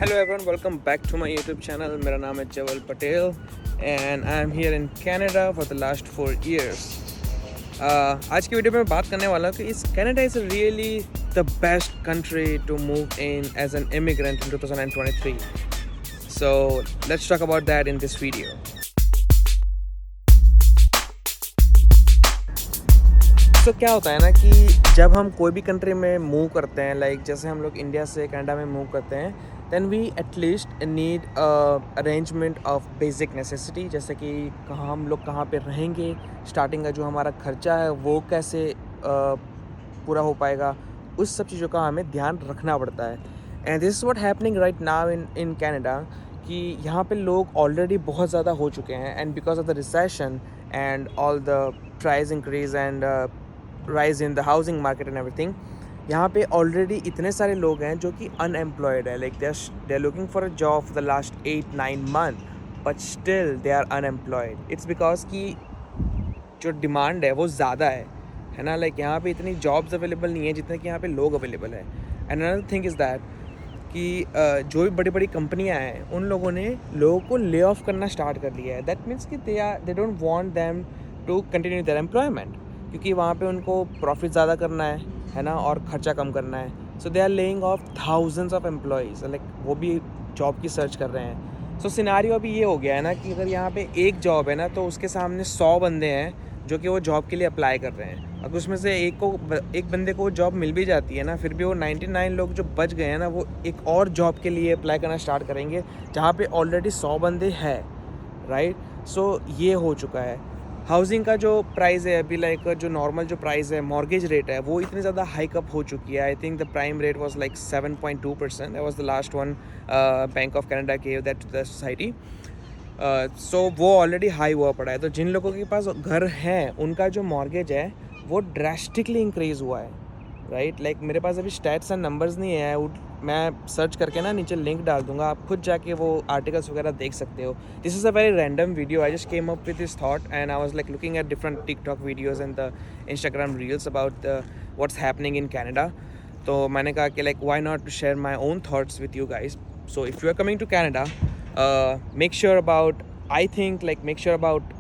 Hello everyone, welcome back to my YouTube channel. मेरा नाम है जवल Patel and I am here in Canada for the last 4 years. आज की video में बात करने वाला हूँ कि इस Canada is really the best country to move in as an immigrant in 2023. So let's talk about that in this video. तो क्या होता है ना कि जब हम कोई भी कंट्री में मूव करते हैं, लाइक जैसे हम लोग इंडिया से कनाडा में मूव करते हैं, then we at least need arrangement of basic necessity, जैसे कि हम लोग कहाँ पे रहेंगे, स्टार्टिंग का जो हमारा खर्चा है वो कैसे पूरा हो पाएगा, उस सब चीज़ों का हमें ध्यान रखना पड़ता है. And this is what happening right now in Canada कि यहाँ पे लोग ऑलरेडी बहुत ज़्यादा हो चुके हैं. And because of the recession and all the price increase and rise in the housing market and everything, यहाँ पे ऑलरेडी इतने सारे लोग हैं जो कि अनएम्प्लॉयड है. Like they are looking for a job for the last 8-9 month but still they are unemployed. It's because कि जो डिमांड है वो ज़्यादा है ना. लाइक यहाँ पे इतनी जॉब्स अवेलेबल नहीं है जितने कि यहाँ पे लोग अवेलेबल है. And another thing is that कि जो भी बड़ी बड़ी कंपनियाँ हैं उन लोगों ने लोगों को ले ऑफ करना स्टार्ट कर लिया है. दैट मीन्स कि they don't want them to continue their employment, क्योंकि वहाँ पे उनको प्रॉफिट ज़्यादा करना है ना, और ख़र्चा कम करना है. So they are laying off thousands of employees, like वो भी जॉब की सर्च कर रहे हैं. सो सिनारियो अभी ये हो गया है ना कि अगर यहाँ पे एक जॉब है ना तो उसके सामने 100 बंदे हैं जो कि वो जॉब के लिए अप्लाई कर रहे हैं. अगर उसमें से एक बंदे को जॉब मिल भी जाती है ना, फिर भी वो 99 लोग जो बच गए हैं ना वो एक और जॉब के लिए अप्लाई करना स्टार्ट करेंगे जहाँ पे ऑलरेडी 100 बंदे हैं, राइट. सो ये हो चुका है. हाउसिंग का जो प्राइस है अभी, लाइक जो नॉर्मल जो प्राइस है, मॉर्गेज रेट है, वो इतनी ज़्यादा हाइक अप हो चुकी है. I think the prime rate was like 7.2%. That was the last one Bank of Canada gave that to the society. So वो ऑलरेडी हाई हुआ पड़ा है. तो जिन लोगों के पास घर हैं उनका जो मॉर्गेज है वो ड्रास्टिकली इंक्रीज़ हुआ है, राइट. लाइक मेरे पास अभी स्टैट्स एंड नंबर्स नहीं है, मैं सर्च करके ना नीचे लिंक डाल दूंगा, आप खुद जाके वो आर्टिकल्स वगैरह देख सकते हो. This is a very random video. I just came up with this thought and I was like looking at different TikTok videos and the Instagram reels about what's happening in Canada. तो मैंने कहा कि like why not to share my own thoughts with you guys. So if you are coming to Canada, make sure about, I think like make sure about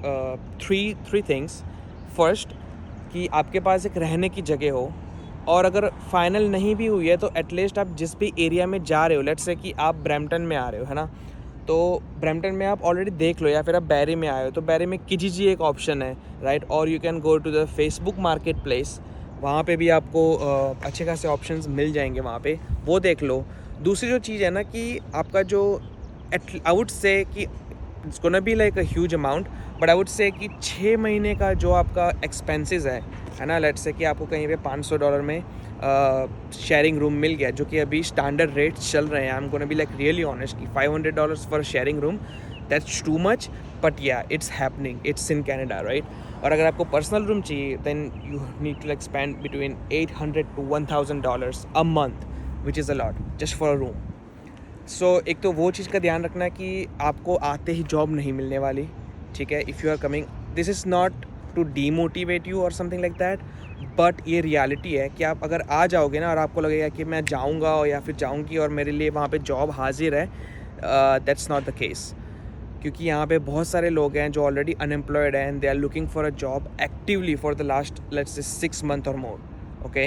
three things. First, कि आपके पास एक रहने की जगह हो, और अगर फाइनल नहीं भी हुई है तो एटलीस्ट आप जिस भी एरिया में जा रहे हो, लेट्स से कि आप ब्रैम्पटन में आ रहे हो, है ना, तो ब्रैम्पटन में आप ऑलरेडी देख लो, या फिर आप बैरी में आए हो तो बैरी में किजीजी एक ऑप्शन है, राइट. और you can go to the Facebook marketplace, वहाँ पे भी आपको अच्छे खासे ऑप्शंस मिल जाएंगे, वहाँ पे वो देख लो. दूसरी जो चीज़ है ना कि आपका जो आई वुड से कि it's gonna be like a huge amount, but I would say कि 6 महीने का जो आपका एक्सपेंसेस है ना, लेट्स से कि आपको कहीं पे $500 में शेयरिंग रूम मिल गया, जो कि अभी स्टैंडर्ड रेट्स चल रहे हैं. I am gonna be like really honest कि $500 for sharing room, that's too much, but yeah it's happening, it's in Canada, right. और अगर आपको पर्सनल रूम चाहिए then you need to like spend between $800 to $1,000 a month, which is a lot just for a room. So एक तो वो चीज़ का ध्यान रखना कि आपको आते ही जॉब नहीं मिलने वाली, ठीक है. If you are coming, this is not to demotivate you और समथिंग लाइक दैट, बट ये रियलिटी है कि आप अगर आ जाओगे ना और आपको लगेगा कि मैं जाऊंगा या फिर जाऊंगी और मेरे लिए वहाँ पे जॉब हाजिर है, दैट्स नॉट द केस. क्योंकि यहाँ पे बहुत सारे लोग हैं जो ऑलरेडी अनएम्प्लॉयड हैं and they are looking for a job actively for the last let's say 6 months और more, okay.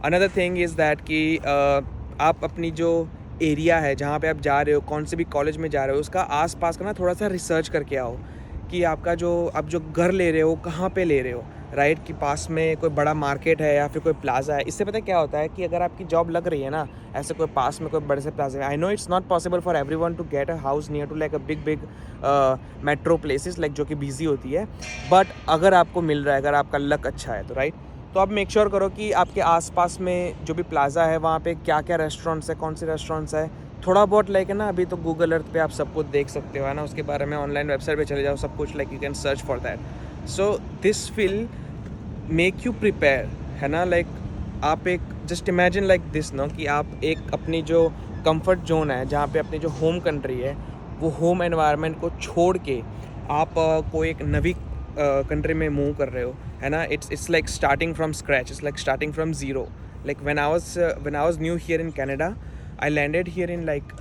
Another thing is that कि आप अपनी जो एरिया है जहाँ पे आप जा रहे हो, कौन से भी कॉलेज में जा रहे हो, उसका आसपास का ना थोड़ा सा रिसर्च करके आओ कि आपका जो आप जो घर ले रहे हो कहाँ पे ले रहे हो, राइट. कि पास में कोई बड़ा मार्केट है या फिर कोई प्लाजा है. इससे पता क्या होता है कि अगर आपकी जॉब लग रही है ना ऐसे कोई पास में कोई बड़े से प्लाजा है, I know it's not possible for everyone to get a house near to like a big metro places, like जो कि बिजी होती है, बट अगर आपको मिल रहा है, अगर आपका लक अच्छा है तो, राइट. तो आप मेक श्योर करो कि आपके आसपास में जो भी प्लाजा है वहाँ पे क्या क्या रेस्टोरेंट्स है, कौन से रेस्टोरेंट्स है. थोड़ा बहुत लाइक है ना, अभी तो गूगल अर्थ पे आप सब कुछ देख सकते हो, है ना, उसके बारे में ऑनलाइन वेबसाइट पे चले जाओ, सब कुछ like you can search for that. So this will make you prepare, है ना. लाइक आप एक just imagine like this no कि आप एक अपनी जो कंफर्ट जोन है, जहाँ पे अपनी जो होम कंट्री है, वो होम एनवायरनमेंट को छोड़ के आप कोई एक नवी कंट्री में मूव कर रहे हो, है ना. It's like starting from scratch, it's like starting from zero. Like when I was new here in Canada, I landed here in like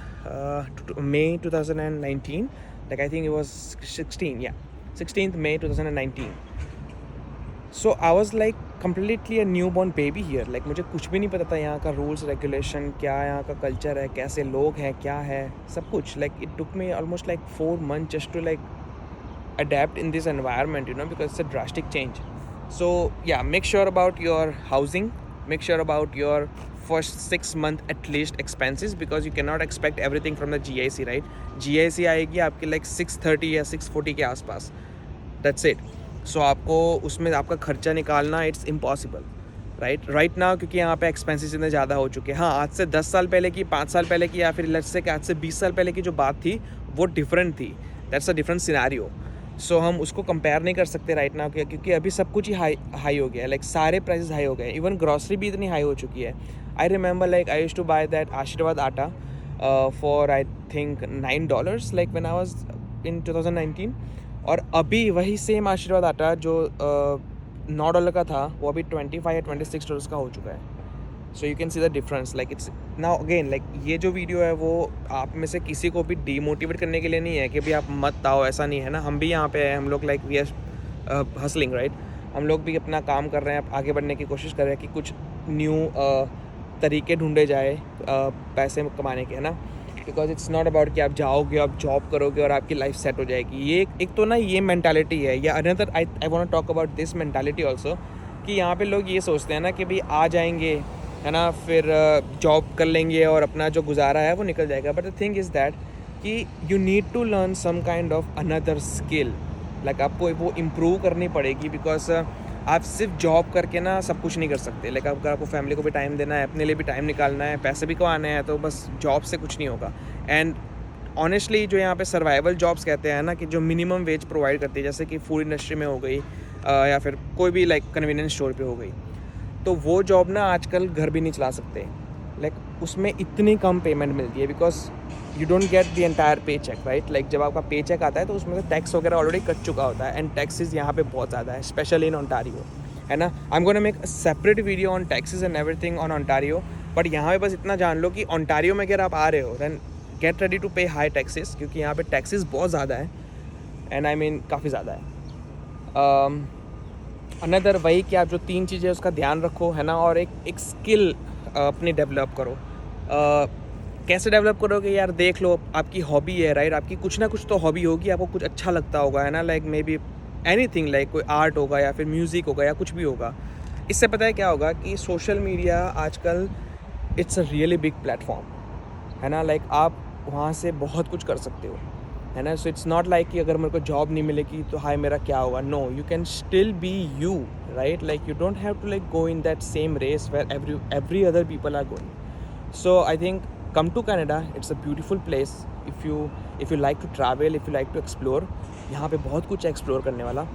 May 2019. Like I think it was 16. Yeah, 16th May 2019. So I was like completely a new born baby here. Like मुझे कुछ भी नहीं पता था यहाँ का rules regulation क्या, यहाँ का कल्चर है, कैसे लोग हैं, क्या है, सब कुछ. Like it took me almost like 4 months just to like adapt in this environment, because it's a drastic change. So yeah, make sure about your housing, make sure about your first 6 month at least expenses, because you cannot expect everything from the GIC, right? GIC आएगी आपकी like 630 या 640 के आसपास. That's it. So आपको उसमें आपका खर्चा निकालना इट्स इम्पॉसिबल राइट नाउ, क्योंकि यहाँ पे एक्सपेंसेस इतने ज़्यादा हो चुके हैं. हाँ, आज से 10 साल पहले की, 5 साल पहले की, या फिर लेट्स से आज से 20 साल पहले की जो बात थी वो डिफरेंट थी. That's a different scenario. So हम उसको कंपेयर नहीं कर सकते राइट नाउ, क्योंकि अभी सब कुछ ही हाई हो गया है. लाइक सारे प्राइसेस हाई हो गए. इवन ग्रॉसरी भी इतनी हाई हो चुकी है. I remember like I used to buy that Aashirvaad atta for I think $9 like when I was in 2019. और अभी वही सेम आशीर्वाद आटा जो $9 का था वो अभी $25 या $26 का हो चुका है. So you can see the difference. Like it's now again like ये जो वीडियो है वो आप में से किसी को भी डीमोटिवेट करने के लिए नहीं है कि भी आप मत आओ, ऐसा नहीं है ना. हम भी यहाँ पे हैं, हम लोग like we are hustling right. हम लोग भी अपना काम कर रहे हैं, आगे बढ़ने की कोशिश कर रहे हैं कि कुछ न्यू तरीके ढूंढे जाए पैसे कमाने के, है ना. बिकॉज इट्स नॉट अबाउट कि आप जाओगे, आप जॉब करोगे और आपकी लाइफ सेट हो जाएगी. ये एक तो ना ये मैंटालिटी है. या another I want to talk about this mentality also, कि यहाँ पे लोग ये सोचते हैं ना कि भाई आ जाएंगे, है ना, फिर जॉब कर लेंगे और अपना जो गुजारा है वो निकल जाएगा. But the thing is that कि you need to learn some kind of another skill. Like आपको वो इम्प्रूव करनी पड़ेगी, बिकॉज आप सिर्फ जॉब करके ना सब कुछ नहीं कर सकते. लाइक अगर आपको फैमिली को भी टाइम देना है, अपने लिए भी टाइम निकालना है, पैसे भी कमाने हैं, तो बस जॉब से कुछ नहीं होगा. एंड ऑनेस्टली जो यहाँ पे सर्वाइवल जॉब्स कहते हैं ना, कि जो मिनिमम वेज प्रोवाइड करती है, जैसे कि फूड इंडस्ट्री में हो गई या फिर कोई भी लाइक कन्वीनियंस स्टोर पे हो गई, तो वो जॉब ना आजकल घर भी नहीं चला सकते. लाइक उसमें इतनी कम पेमेंट मिलती है, because you don't get the entire पे चेक राइट. लाइक जब आपका पे चेक आता है तो उसमें से टैक्स वगैरह ऑलरेडी कट चुका होता है. एंड टैक्सेस यहाँ पे बहुत ज़्यादा है, स्पेशली इन ओंटारियो, है ना. आई am gonna make a separate video on taxes and everything on Ontario. But यहाँ पे बस इतना जान लो कि ओंटारियो में अगर आप आ रहे हो दैन गेट रेडी टू पे हाई टैक्सेस, क्योंकि यहाँ पे टैक्सेस बहुत ज़्यादा है. एंड आई मीन काफ़ी ज़्यादा है. अनदर वही कि आप जो 3 चीज़ें उसका ध्यान रखो, है ना. और एक स्किल अपनी डेवलप करो. कैसे डेवलप करोगे यार, देख लो, आपकी हॉबी है राइट. आपकी कुछ ना कुछ तो हॉबी होगी, आपको कुछ अच्छा लगता होगा, है ना. Like may be anything, like कोई आर्ट होगा या फिर म्यूज़िक होगा या कुछ भी होगा. इससे पता है क्या होगा कि सोशल मीडिया आजकल it's a really big platform, है ना. लाइक आप वहाँ से बहुत कुछ कर सकते हो, है ना. सो इट्स नॉट लाइक कि अगर मेरे को जॉब नहीं मिलेगी तो हाय मेरा क्या होगा. No, you can still be you right. Like you don't have to like go in that same race where every other people are going. So I think come to Canada. It's a beautiful place if you like to travel, if you like to explore. यहाँ पे बहुत कुछ है explore करने वाला.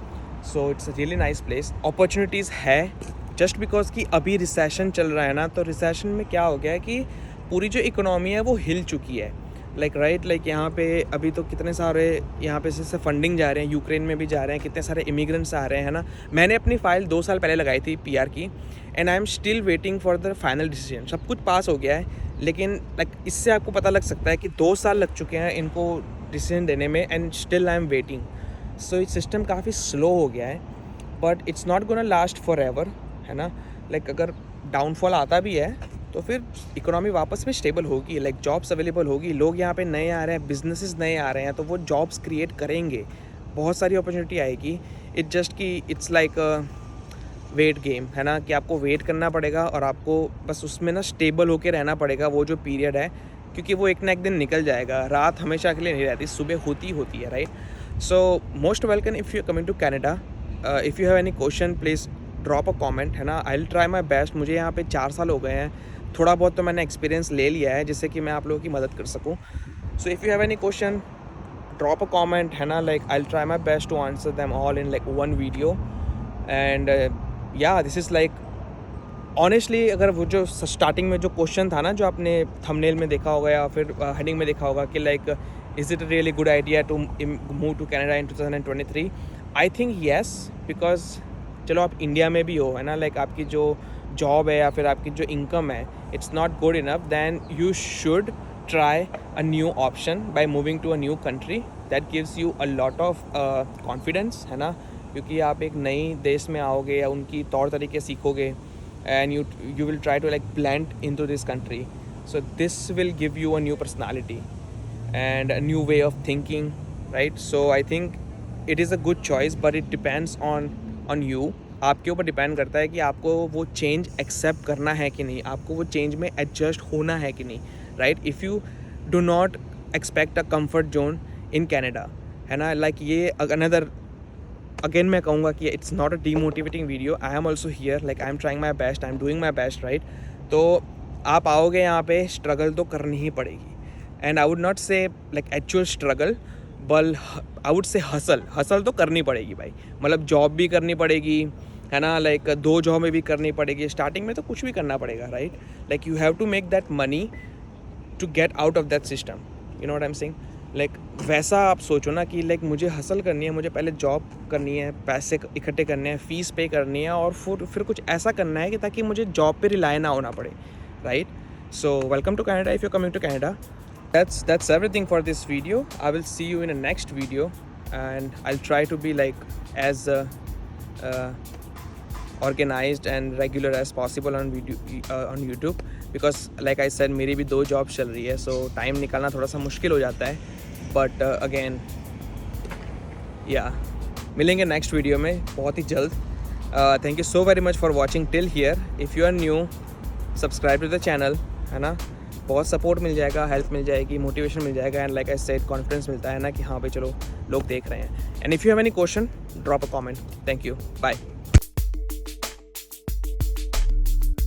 So it's a really nice place. Opportunities है, just because कि अभी रिसेशन चल रहा है ना. तो रिसेशन में क्या हो गया है कि पूरी जो इकोनॉमी है वो हिल चुकी है. लाइक राइट, लाइक यहाँ पे अभी तो कितने सारे यहाँ पे से फंडिंग जा रहे हैं, यूक्रेन में भी जा रहे हैं, कितने सारे इमिग्रेंट्स आ रहे हैं, है ना. मैंने अपनी फ़ाइल 2 साल पहले लगाई थी PR की. And I am still waiting for the final decision. सब कुछ पास हो गया है, लेकिन लाइक इससे आपको पता लग सकता है कि 2 साल लग चुके हैं इनको डिसीजन देने में. And still I am waiting. So ये सिस्टम काफ़ी स्लो हो गया है, but it's not gonna last forever, है ना. लाइक अगर डाउनफॉल आता भी है तो फिर इकोनॉमी वापस में स्टेबल होगी. लाइक जॉब्स अवेलेबल होगी, लोग यहाँ पे नए आ रहे हैं, बिजनेसेस नए आ रहे हैं, तो वो जॉब्स क्रिएट करेंगे, बहुत सारी अपॉर्चुनिटी आएगी. जस्ट कि इट्स लाइक वेट गेम, है ना, कि आपको वेट करना पड़ेगा और आपको बस उसमें ना स्टेबल होकर रहना पड़ेगा वो जो पीरियड है, क्योंकि वो एक ना एक दिन निकल जाएगा. रात हमेशा के लिए नहीं रहती, सुबह होती है right. So most welcome if you coming to Canada. If you have any question please drop a comment, है ना. I will try my best. मुझे यहाँ पे 4 साल हो गए हैं, थोड़ा बहुत तो मैंने एक्सपीरियंस ले लिया है जिससे कि मैं आप लोगों की मदद कर सकूँ. So if you have any question drop a comment, है ना. Like I will try my best to answer them all in like one video. And yeah this is like honestly, अगर वो जो स्टार्टिंग में जो क्वेश्चन था ना, जो आपने थंबनेल में देखा होगा या फिर हेडिंग में देखा होगा कि like is it a really good idea to move to Canada in 2023, I think yes. Because चलो आप इंडिया में भी हो, है ना. लाइक आपकी जो जॉब है या फिर आपकी जो इनकम है, it's not good enough, then you should try a new option by moving to a new country. That gives you a lot of confidence, है ना, क्योंकि आप एक नई देश में आओगे या उनकी तौर तरीके सीखोगे, and you will try to like blend into this country. So this will give you a new personality and a new way of thinking, right? So I think it is a good choice, but it depends on you. आपके ऊपर depend करता है कि आपको वो change accept करना है कि नहीं, आपको वो चेंज में एडजस्ट होना है कि नहीं, right? If you do not expect a comfort zone in Canada, है ना, लाइक ये अनदर, अगेन मैं कहूँगा कि it's not a demotivating video. I am also here, like I am trying my best, I am doing my best, right? तो आप आओगे यहाँ पे, स्ट्रगल तो करनी ही पड़ेगी. एंड आई वुड नॉट से लाइक एक्चुअल स्ट्रगल, बल आई वुड से हसल तो करनी पड़ेगी भाई. मतलब जॉब भी करनी पड़ेगी, है ना, लाइक 2 जॉब में भी करनी पड़ेगी. स्टार्टिंग में तो कुछ भी करना पड़ेगा, right? Like you have to make that money to get out of that system. You know what I am saying? Like वैसा आप सोचो ना कि लाइक मुझे हसल करनी है, मुझे पहले जॉब करनी है, पैसे इकट्ठे करने हैं, फ़ीस पे करनी है, और फिर कुछ ऐसा करना है कि ताकि मुझे जॉब पे रिलाई ना होना पड़े, right? So welcome to Canada if you coming to Canada. That's everything for this video. I will see you in a next video, and I'll try to be like as organized and regular as possible on on YouTube, because like I said मेरी भी 2 job चल रही है, so time निकालना थोड़ा सा मुश्किल हो जाता है. बट अगेन या मिलेंगे नेक्स्ट वीडियो में बहुत ही जल्द. Thank you so very much for watching till here. If you are new, subscribe to the channel, है ना. बहुत सपोर्ट मिल जाएगा, हेल्प मिल जाएगी, मोटिवेशन मिल जाएगा, and like I said confidence मिलता है ना कि हाँ भाई चलो लोग देख रहे हैं. And if you have any question, drop a comment. Thank you, bye.